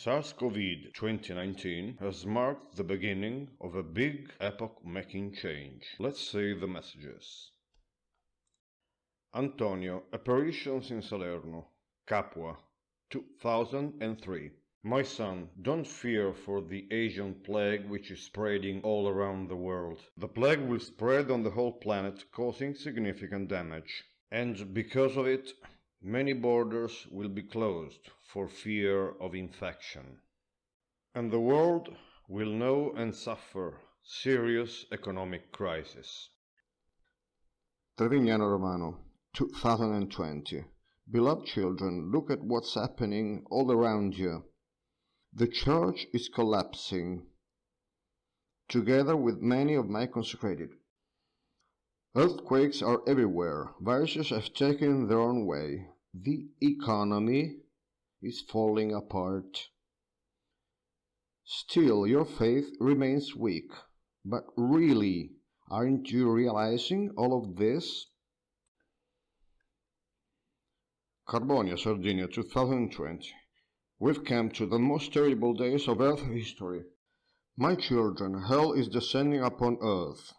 SARS-CoV 2019 has marked the beginning of a big epoch-making change. Let's see the messages. Antonio, Apparitions in Salerno, Capua, 2003. My son, don't fear for the Asian plague which is spreading all around the world. The plague will spread on the whole planet, causing significant damage. And because of it, many borders will be closed for fear of infection. And the world will know and suffer serious economic crisis. Trevignano Romano, 2020. Beloved children, look at what's happening all around you. The church is collapsing, together with many of my consecrated. Earthquakes are everywhere. Viruses have taken their own way. The economy is falling apart. Still, your faith remains weak. But really, aren't you realizing all of this? Carbonia, Sardinia, 2020. We've come to the most terrible days of Earth history. My children, hell is descending upon Earth.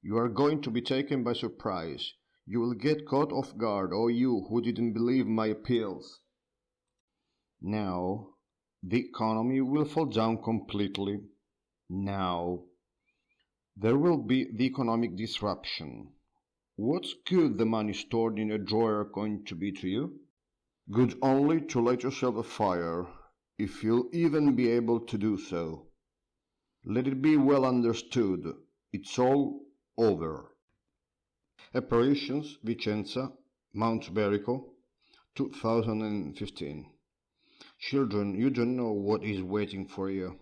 You are going to be taken by surprise. You will get caught off guard, O you who didn't believe my appeals. Now, the economy will fall down completely. Now, there will be the economic disruption. What's good the money stored in a drawer going to be to you? Good only to light yourself afire, if you'll even be able to do so. Let it be well understood, it's all over. Apparitions, Vicenza, Mount Berico, 2015. Children, you don't know what is waiting for you.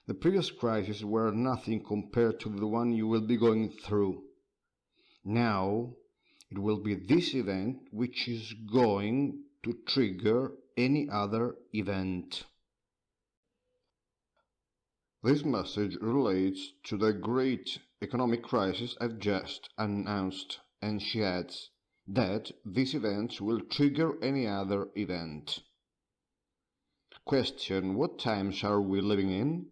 The previous crises were nothing compared to the one you will be going through. Now, it will be this event which is going to trigger any other event. This message relates to the great economic crisis I've just announced, and she adds that these events will trigger any other event. Question: what times are we living in?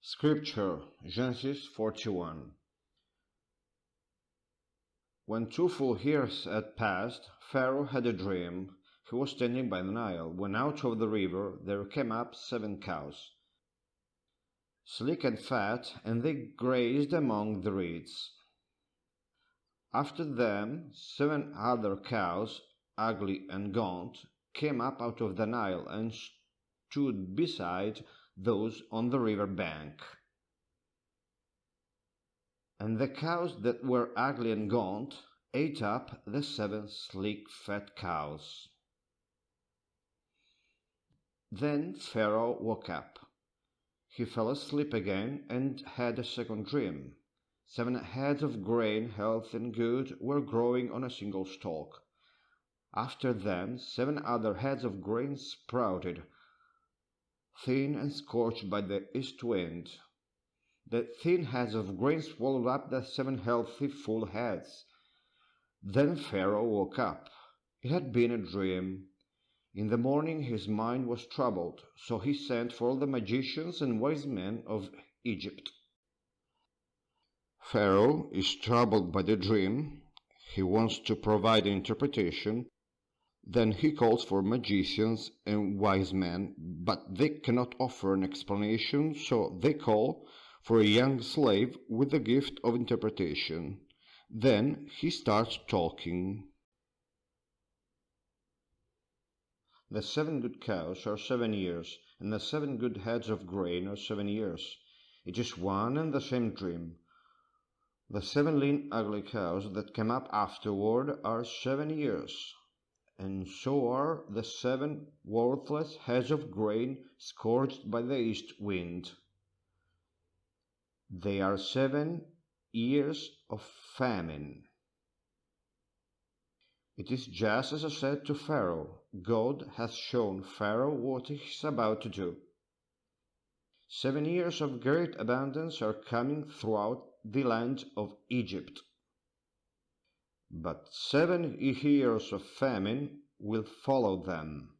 Scripture, Genesis 41. When 2 full years had passed, Pharaoh had a dream. He was standing by the Nile, when out of the river there came up 7 cows, sleek and fat, and they grazed among the reeds. After them 7 other cows, ugly and gaunt, came up out of the Nile and stood beside those on the river bank. And the cows that were ugly and gaunt ate up the 7 sleek fat cows. Then Pharaoh woke up. He fell asleep again and had a second dream. 7 heads of grain, healthy and good, were growing on a single stalk. After them 7 other heads of grain sprouted, thin and scorched by the east wind. The thin heads of grain swallowed up the 7 healthy, full heads. Then Pharaoh woke up. It had been a dream. In the morning his mind was troubled, so he sent for all the magicians and wise men of Egypt. Pharaoh is troubled by the dream. He wants to provide an interpretation. Then he calls for magicians and wise men, but they cannot offer an explanation, so they call for a young slave with the gift of interpretation. Then he starts talking. The 7 good cows are 7 years, and the 7 good heads of grain are 7 years. It is one and the same dream. The 7 lean ugly cows that came up afterward are 7 years, and so are the 7 worthless heads of grain scorched by the east wind. They are 7 years of famine. It is just as I said to Pharaoh. God hath shown Pharaoh what he is about to do. 7 years of great abundance are coming throughout the land of Egypt. But 7 years of famine will follow them.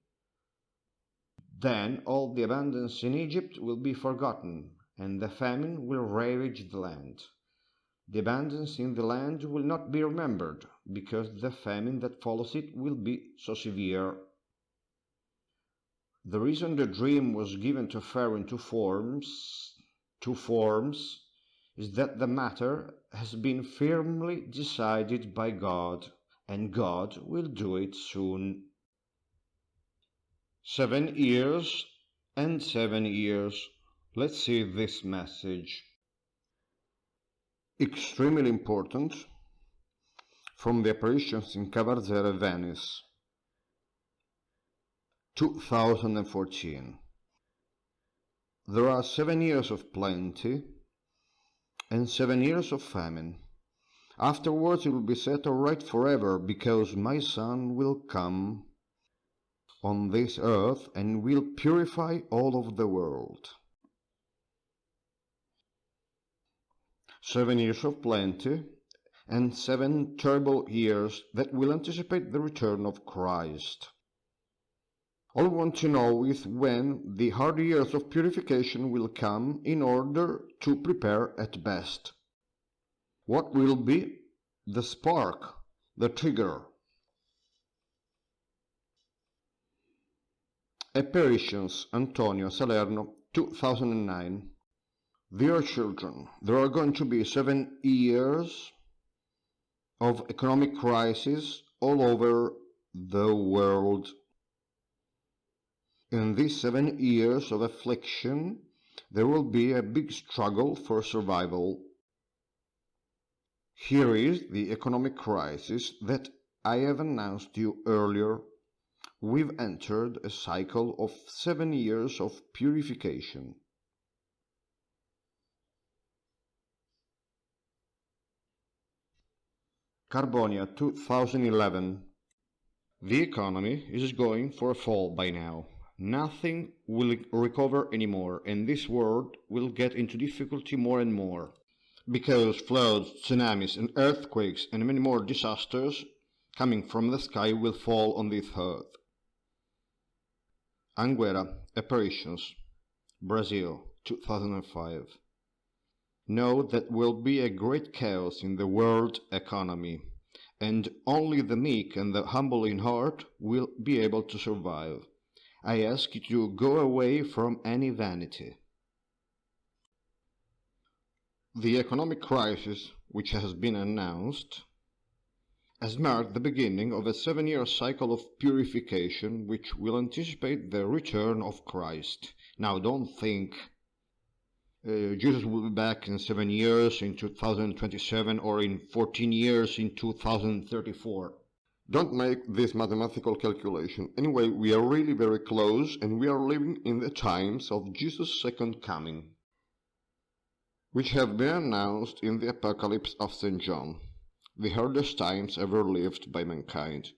Then all the abundance in Egypt will be forgotten, and the famine will ravage the land. The abundance in the land will not be remembered, because the famine that follows it will be so severe. The reason the dream was given to Pharaoh in two forms, is that the matter has been firmly decided by God, and God will do it soon. 7 years and 7 years. Let's see this message. Extremely important from the apparitions in Cavarzere, Venice, 2014. There are 7 years of plenty and 7 years of famine. Afterwards it will be set all right forever, because my Son will come on this earth and will purify all of the world. 7 years of plenty and 7 terrible years that will anticipate the return of Christ. All I want to know is when the hard years of purification will come, in order to prepare at best. What will be the spark, the trigger? Apparitions, Antonio Salerno, 2009. Dear children, there are going to be 7 years of economic crisis all over the world. In these 7 years of affliction, there will be a big struggle for survival. Here is the economic crisis that I have announced to you earlier. We've entered a cycle of 7 years of purification. Carbonia, 2011. The economy is going for a fall by now. Nothing will recover anymore, and this world will get into difficulty more and more, because floods, tsunamis, and earthquakes, and many more disasters coming from the sky will fall on this earth. Anguera, Apparitions, Brazil, 2005. Know that will be a great chaos in the world economy, and only the meek and the humble in heart will be able to survive. I ask you to go away from any vanity. The economic crisis, which has been announced, has marked the beginning of a 7-year cycle of purification which will anticipate the return of Christ. Now don't think Jesus will be back in 7 years, in 2027, or in 14 years, in 2034. Don't make this mathematical calculation. Anyway, we are really very close, and we are living in the times of Jesus' second coming, which have been announced in the Apocalypse of St. John, the hardest times ever lived by mankind.